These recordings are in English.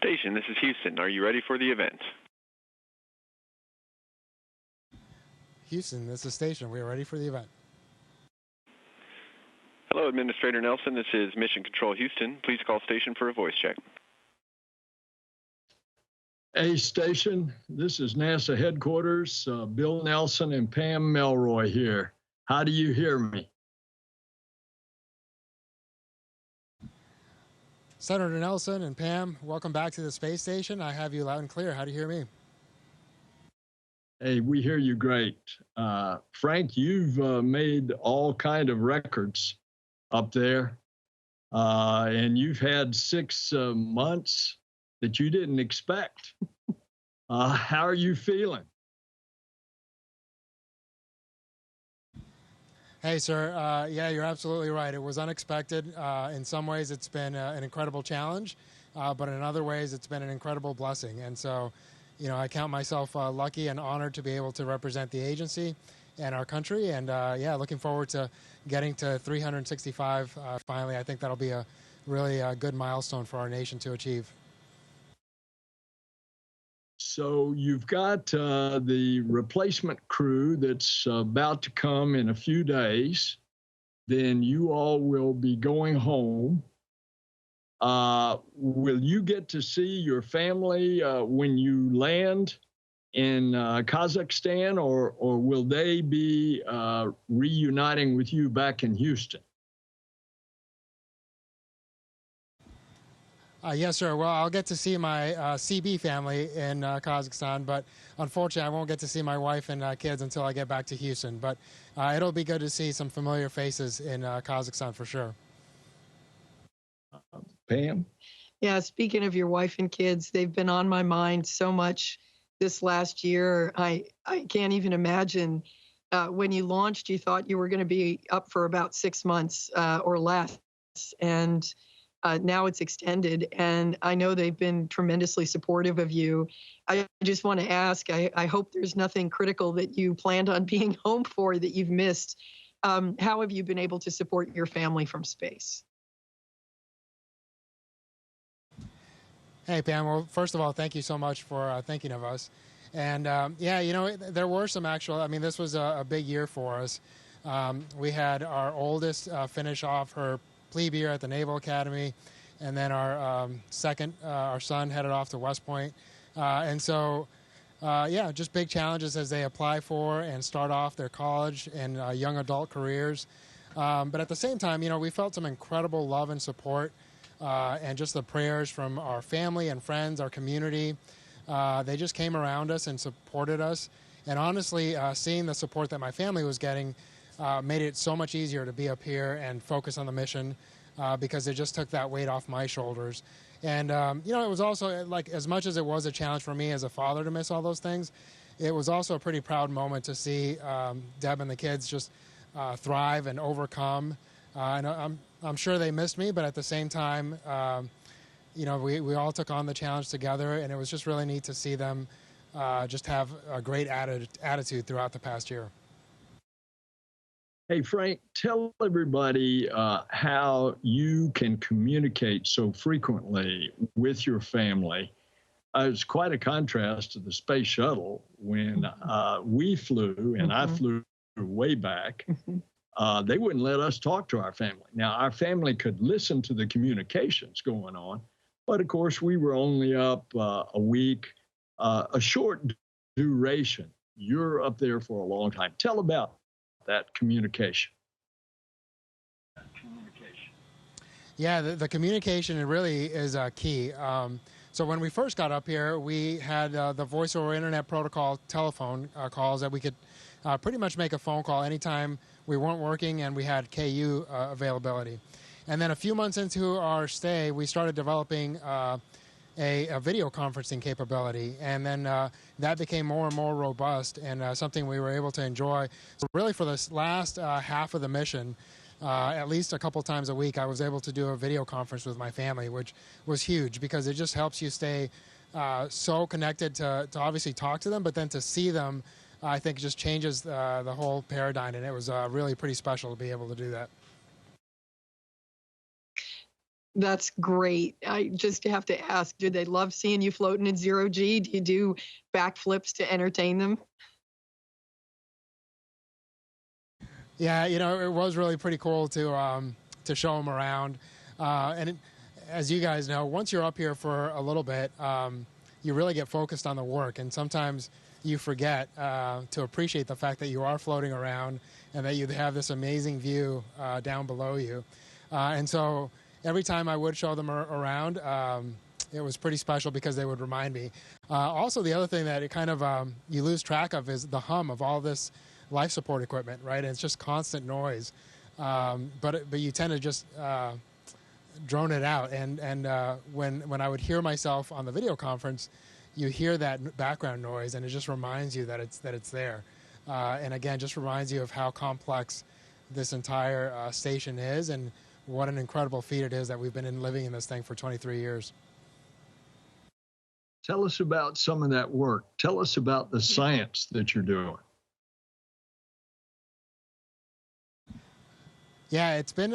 Station, this is Houston. Are you ready for the event? Houston, this is Station. We are ready for the event. Hello, Administrator Nelson. This is Mission Control Houston. Please call Station for a voice check. Hey, Station. This is NASA headquarters. Bill Nelson and Pam Melroy here. How do you hear me? Senator Nelson and Pam, welcome back to the space station. I have you loud and clear. How do you hear me? Hey, we hear you great. Frank, you've made all kind of records up there, and you've had 6 months that you didn't expect. How are you feeling? Hey, sir. Yeah, you're absolutely right. It was unexpected. In some ways, it's been an incredible challenge, but in other ways, it's been an incredible blessing. And so, you know, I count myself lucky and honored to be able to represent the agency and our country. And yeah, looking forward to getting to 365 finally. I think that'll be a really good milestone for our nation to achieve. So you've got the replacement crew that's about to come in a few days. Then you all will be going home. Will you get to see your family when you land in Kazakhstan, or will they be reuniting with you back in Houston? Yes, sir. Well, I'll get to see my CB family in Kazakhstan, but unfortunately, I won't get to see my wife and kids until I get back to Houston. But it'll be good to see some familiar faces in Kazakhstan for sure. Pam? Yeah, speaking of your wife and kids, they've been on my mind so much this last year. I can't even imagine. When you launched, you thought you were going to be up for about 6 months or less. And now it's extended, and I know they've been tremendously supportive of you. I just want to ask, I hope there's nothing critical that you planned on being home for that you've missed. How have you been able to support your family from space? Hey, Pam. Well, first of all, thank you so much for thinking of us. And yeah, you know, there were some actual, I mean, this was a big year for us. We had our oldest finish off her plebe year at the Naval Academy, and then our our son headed off to West Point. And so, yeah, just big challenges as they apply for and start off their college and young adult careers. But at the same time, you know, we felt some incredible love and support and just the prayers from our family and friends, our community. They just came around us and supported us. And honestly, seeing the support that my family was getting made it so much easier to be up here and focus on the mission because it just took that weight off my shoulders. And, you know, it was also, like, as much as it was a challenge for me as a father to miss all those things, it was also a pretty proud moment to see Deb and the kids just thrive and overcome. And I'm sure they missed me, but at the same time, you know, we all took on the challenge together, and it was just really neat to see them just have a great attitude throughout the past year. Hey, Frank, tell everybody how you can communicate so frequently with your family. It's quite a contrast to the space shuttle when we flew, and I flew way back. They wouldn't let us talk to our family. Now, our family could listen to the communications going on, but of course, we were only up a week, a short duration. You're up there for a long time. Tell about that communication. Yeah, the communication really is key. So when we first got up here, we had the voice over internet protocol telephone calls that we could pretty much make a phone call anytime we weren't working and we had KU availability. And then a few months into our stay, we started developing a video conferencing capability. And then that became more and more robust and something we were able to enjoy. So really for this last half of the mission, at least a couple times a week, I was able to do a video conference with my family, which was huge because it just helps you stay so connected to obviously talk to them, but then to see them, I think just changes the whole paradigm. And it was really pretty special to be able to do that. That's great. I just have to ask, do they love seeing you floating in zero G? Do you do backflips to entertain them? Yeah, it was really pretty cool to show them around. As you guys know, once you're up here for a little bit, you really get focused on the work, and sometimes you forget to appreciate the fact that you are floating around and that you have this amazing view down below you. And so every time I would show them around, it was pretty special because they would remind me. Also, the other thing that it kind of you lose track of is the hum of all this life support equipment, right? And it's just constant noise, but you tend to just drone it out. And when I would hear myself on the video conference, you hear that background noise, and it just reminds you that it's there. And again, just reminds you of how complex this entire station is, and what an incredible feat it is that we've been living in this thing for 23 years. Tell us about some of that work. Tell us about the science that you're doing. Yeah, it's been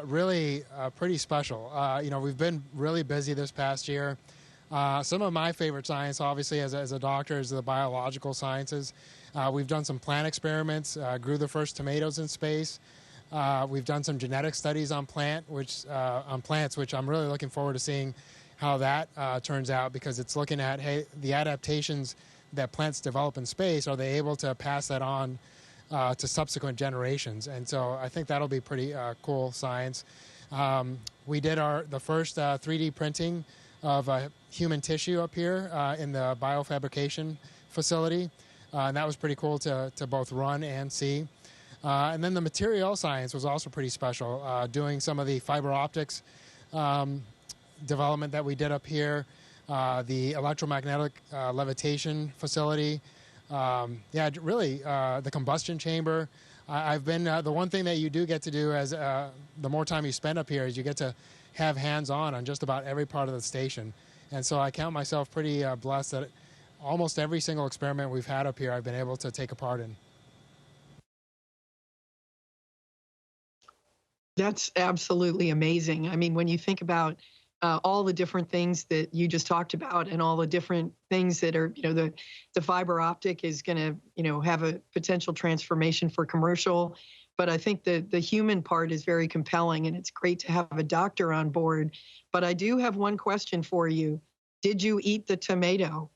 really pretty special. We've been really busy this past year. Some of my favorite science, obviously, as a doctor, is the biological sciences. We've done some plant experiments, grew the first tomatoes in space. We've done some genetic studies on plants, which I'm really looking forward to seeing how that turns out, because it's looking at, hey, the adaptations that plants develop in space, are they able to pass that on to subsequent generations? And so I think that'll be pretty cool science. We did the first 3D printing of human tissue up here in the biofabrication facility. And that was pretty cool to both run and see. And then the material science was also pretty special, doing some of the fiber optics development that we did up here, the electromagnetic levitation facility. Really, the combustion chamber. I've been the one thing that you do get to do as the more time you spend up here is you get to have hands-on on just about every part of the station. And so I count myself pretty blessed that almost every single experiment we've had up here I've been able to take a part in. That's absolutely amazing. I mean, when you think about all the different things that you just talked about, and all the different things that are, the fiber optic is going to, have a potential transformation for commercial. But I think the human part is very compelling, and it's great to have a doctor on board. But I do have one question for you. Did you eat the tomato?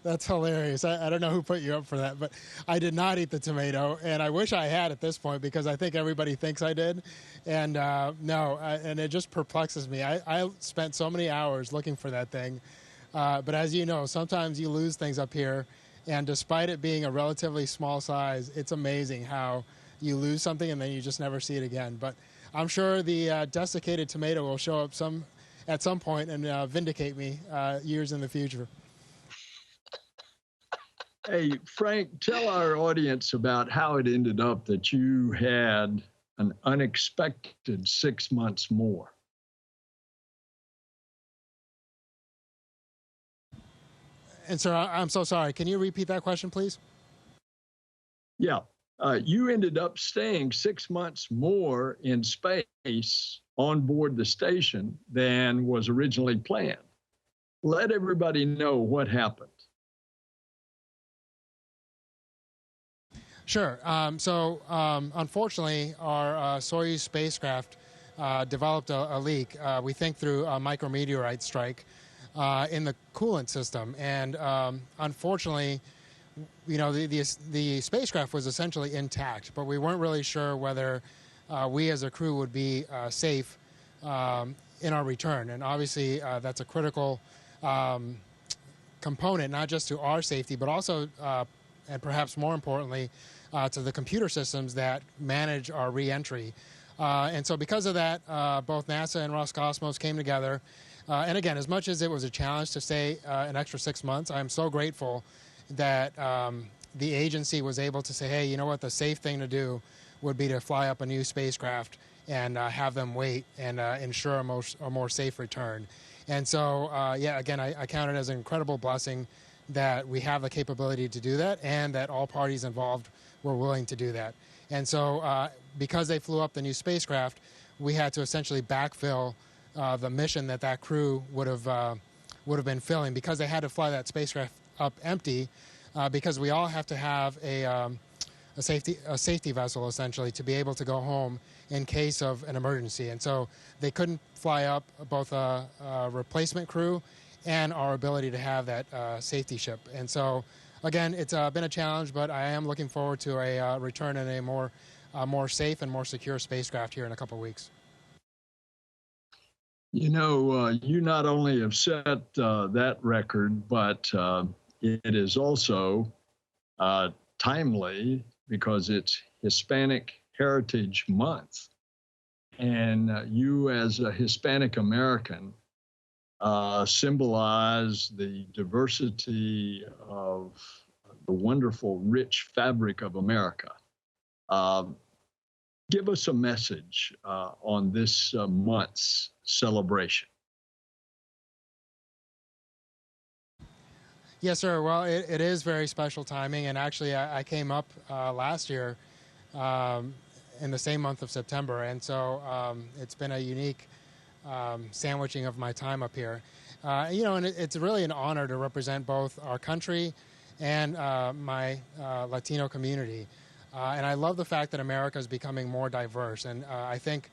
That's hilarious. I don't know who put you up for that, but I did not eat the tomato, and I wish I had at this point, because I think everybody thinks I did. And no, and it just perplexes me. I spent so many hours looking for that thing. But as you know, sometimes you lose things up here, and despite it being a relatively small size, it's amazing how you lose something and then you just never see it again. But I'm sure the desiccated tomato will show up at some point and vindicate me years in the future. Hey, Frank, tell our audience about how it ended up that you had an unexpected 6 months more. And sir, I'm so sorry. Can you repeat that question, please? Yeah. You ended up staying 6 months more in space on board the station than was originally planned. Let everybody know what happened. Sure. Unfortunately, our Soyuz spacecraft developed a leak, we think through a micrometeorite strike in the coolant system. And unfortunately, the spacecraft was essentially intact, but we weren't really sure whether we as a crew would be safe in our return. And obviously, that's a critical component, not just to our safety, but also, and perhaps more importantly, to the computer systems that manage our re-entry. And so because of that, both NASA and Roscosmos came together. And again, as much as it was a challenge to stay an extra 6 months, I'm so grateful that the agency was able to say, hey, you know what, the safe thing to do would be to fly up a new spacecraft and have them wait and ensure a more safe return. And so, again, I count it as an incredible blessing that we have the capability to do that and that all parties involved were willing to do that. And so because they flew up the new spacecraft, we had to essentially backfill the mission that crew would have been filling, because they had to fly that spacecraft up empty, because we all have to have a safety vessel essentially to be able to go home in case of an emergency. And so they couldn't fly up both a replacement crew and our ability to have that safety ship. And so again, it's been a challenge, but I am looking forward to a return in a more safe and more secure spacecraft here in a couple of weeks. You know, you not only have set that record, but it is also timely because it's Hispanic Heritage Month. And you, as a Hispanic American, symbolize the diversity of the wonderful, rich fabric of America. Give us a message on this month's celebration. Yes, sir. Well, it is very special timing. And actually, I came up last year in the same month of September. And so it's been a unique sandwiching of my time up here. And it's really an honor to represent both our country and my Latino community. And I love the fact that America is becoming more diverse. And I think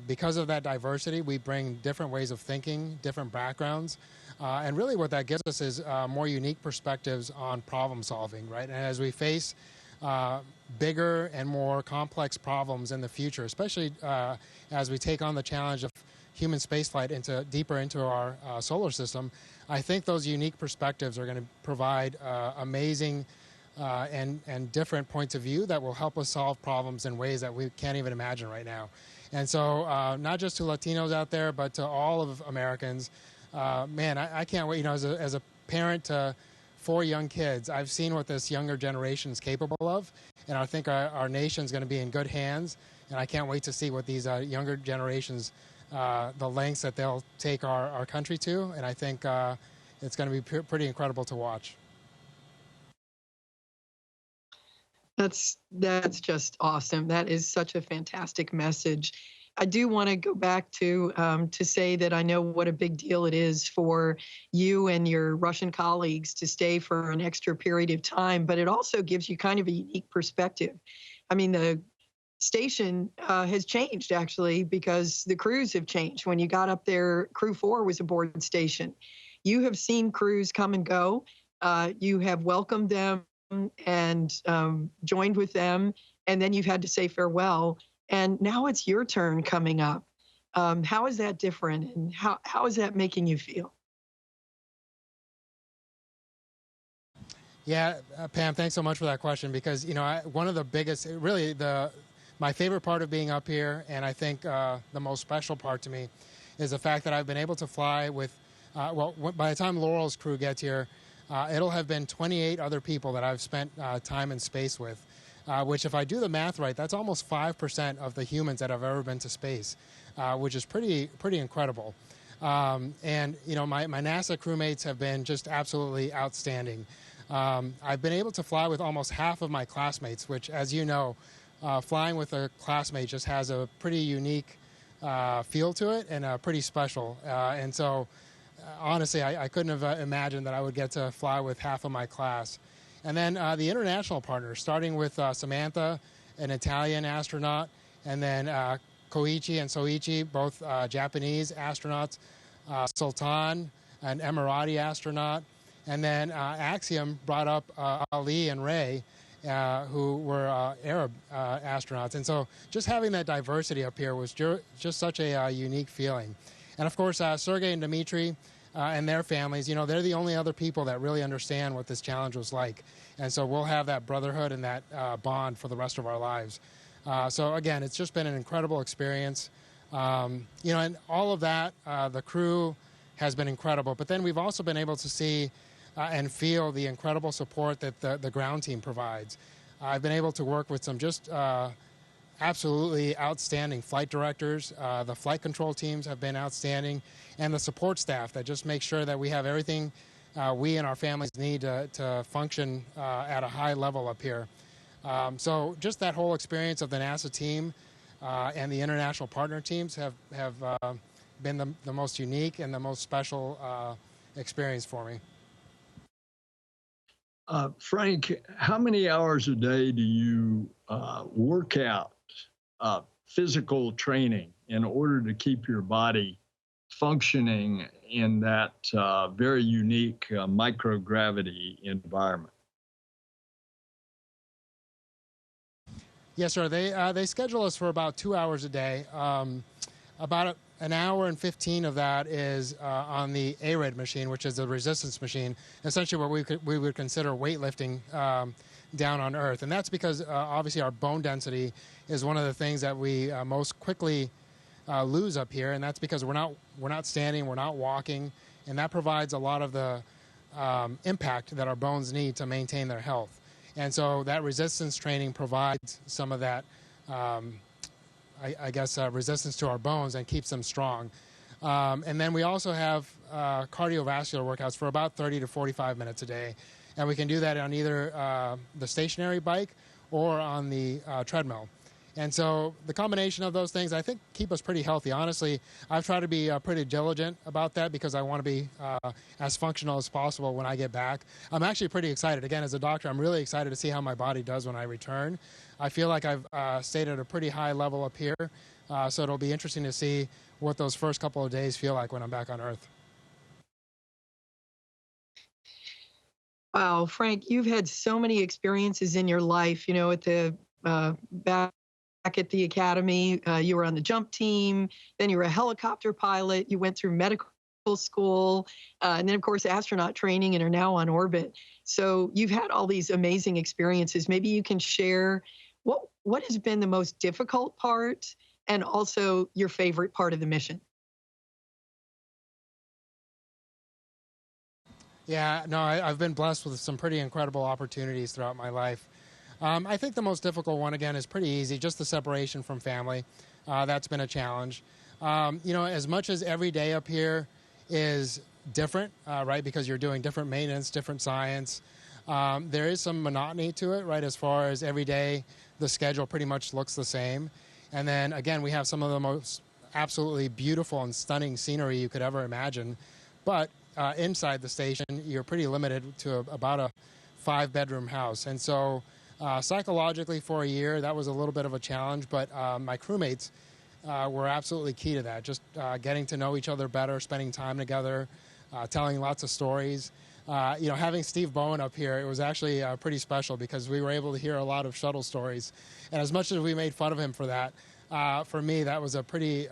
because of that diversity, we bring different ways of thinking, different backgrounds. And really what that gives us is more unique perspectives on problem solving, right? And as we face bigger and more complex problems in the future, especially as we take on the challenge of human spaceflight deeper into our solar system, I think those unique perspectives are going to provide amazing and different points of view that will help us solve problems in ways that we can't even imagine right now. And so not just to Latinos out there, but to all of Americans, man, I can't wait. As a parent to 4 young kids, I've seen what this younger generation is capable of, and I think our nation's going to be in good hands, and I can't wait to see what these younger generations, the lengths that they'll take our country to, and I think it's going to be pretty incredible to watch. That's just awesome. That is such a fantastic message. I do want to go back to say that I know what a big deal it is for you and your Russian colleagues to stay for an extra period of time, but it also gives you kind of a unique perspective. I mean, the station has changed, actually, because the crews have changed. When you got up there, Crew 4 was aboard station. You have seen crews come and go. You have welcomed them and joined with them, and then you've had to say farewell. And now it's your turn coming up. How is that different, and how is that making you feel? Yeah, Pam, thanks so much for that question, because one of the biggest, really my favorite part of being up here, and I think the most special part to me, is the fact that I've been able to fly with. By the time Laurel's crew gets here, it'll have been 28 other people that I've spent time in space with. Which, if I do the math right, that's almost 5% of the humans that have ever been to space, which is pretty incredible. And my NASA crewmates have been just absolutely outstanding. I've been able to fly with almost half of my classmates, which, as you know, flying with a classmate just has a pretty unique feel to it and pretty special. And so, honestly, I couldn't have imagined that I would get to fly with half of my class. And then the international partners, starting with Samantha, an Italian astronaut, and then Koichi and Soichi, both Japanese astronauts, Sultan, an Emirati astronaut, and then Axiom brought up Ali and Ray, who were Arab astronauts. And so just having that diversity up here was just such a unique feeling. And of course, Sergey and Dmitry, and their families, they're the only other people that really understand what this challenge was like. And so we'll have that brotherhood and that bond for the rest of our lives. So again, it's just been an incredible experience. And all of that, the crew has been incredible. But then we've also been able to see and feel the incredible support that the ground team provides. I've been able to work with some just absolutely outstanding flight directors. The flight control teams have been outstanding, and the support staff that just make sure that we have everything we and our families need to function at a high level up here. So just that whole experience of the NASA team and the international partner teams have been the most unique and the most special experience for me. Frank, how many hours a day do you work out physical training in order to keep your body functioning in that very unique microgravity environment? Yes, sir. They schedule us for about 2 hours a day. About an hour and 15 of that is on the ARID machine, which is a resistance machine, essentially what we would consider weightlifting down on Earth. And that's because obviously our bone density is one of the things that we most quickly lose up here, and that's because we're not standing, we're not walking, and that provides a lot of the impact that our bones need to maintain their health. And so that resistance training provides some of that, resistance to our bones and keeps them strong. And then we also have cardiovascular workouts for about 30 to 45 minutes a day. And we can do that on either the stationary bike or on the treadmill. And so the combination of those things, I think, keep us pretty healthy. Honestly, I've tried to be pretty diligent about that because I want to be as functional as possible when I get back. I'm actually pretty excited. Again, as a doctor, I'm really excited to see how my body does when I return. I feel like I've stayed at a pretty high level up here, so it'll be interesting to see what those first couple of days feel like when I'm back on Earth. Wow, Frank, you've had so many experiences in your life, you know, at the back at the academy, you were on the jump team, then you were a helicopter pilot, you went through medical school, and then of course astronaut training, and are now on orbit. So you've had all these amazing experiences. Maybe you can share what has been the most difficult part and also your favorite part of the mission. Yeah, no, I've been blessed with some pretty incredible opportunities throughout my life. I think the most difficult one, again, is pretty easy, just the separation from family. That's been a challenge. You know, as much as every day up here is different, right, because you're doing different maintenance, different science, there is some monotony to it, right, as far as every day the schedule pretty much looks the same. And then, again, we have some of the most absolutely beautiful and stunning scenery you could ever imagine. But inside the station, you're pretty limited to about a 5-bedroom house. And so psychologically for a year, that was a little bit of a challenge, but my crewmates were absolutely key to that. Just getting to know each other better, spending time together, telling lots of stories. You know, having Steve Bowen up here, it was actually pretty special because we were able to hear a lot of shuttle stories. And as much as we made fun of him for that, for me, that was a pretty,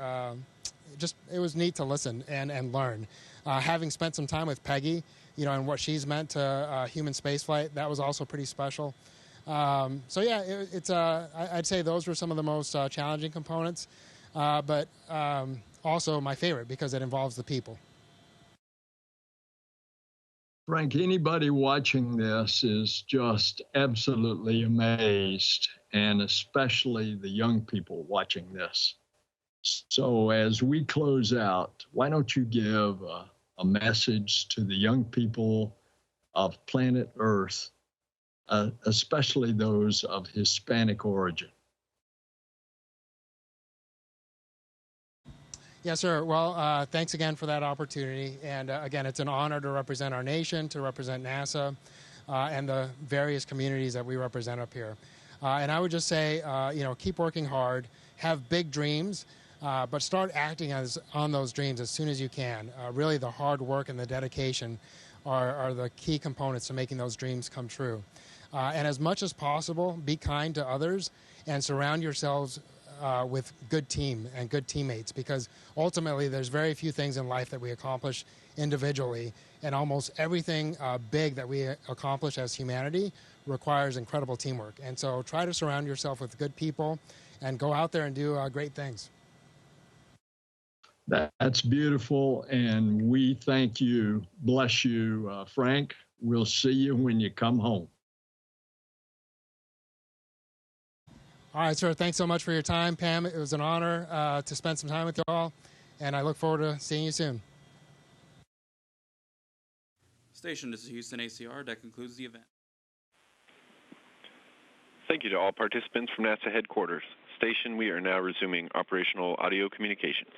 it was neat to listen and learn. Having spent some time with Peggy, you know, and what she's meant to human spaceflight, that was also pretty special. So yeah, I'd say those were some of the most challenging components, but also my favorite because it involves the people. Frank, anybody watching this is just absolutely amazed, and especially the young people watching this. So as we close out, why don't you give a message to the young people of planet Earth, especially those of Hispanic origin? Yes, sir. Well, thanks again for that opportunity. And again, it's an honor to represent our nation, to represent NASA, and the various communities that we represent up here. And I would just say, you know, keep working hard, have big dreams, but start acting on those dreams as soon as you can. Really, the hard work and the dedication are the key components to making those dreams come true. And as much as possible, be kind to others and surround yourselves with good team and good teammates, because ultimately there's very few things in life that we accomplish individually, and almost everything big that we accomplish as humanity requires incredible teamwork. And so try to surround yourself with good people and go out there and do great things. That's beautiful, and we thank you. Bless you, Frank. We'll see you when you come home. All right, sir. Thanks so much for your time, Pam. It was an honor to spend some time with you all, and I look forward to seeing you soon. Station, this is Houston ACR. That concludes the event. Thank you to all participants from NASA headquarters. Station, we are now resuming operational audio communications.